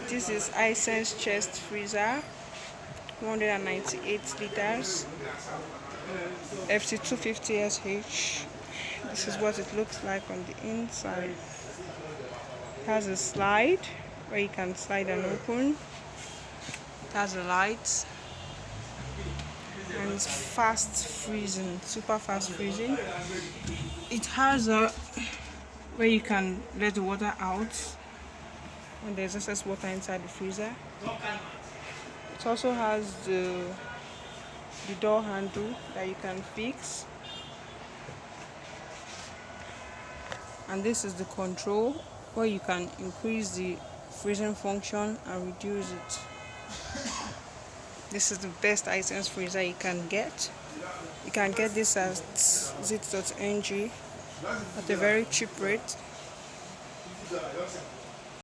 This is Hisense chest freezer, 198 liters, FT 250sh. This is what it looks like on the inside. It has a slide where you can slide and open. It has a light, and it's fast freezing, super fast freezing. It has a where you can let the water out when there's excess water inside the freezer. It also has the door handle that you can fix, and this is the control where you can increase the freezing function and reduce it. This is the best Hisense freezer you can get. You can get this at zit.ng at a very cheap rate.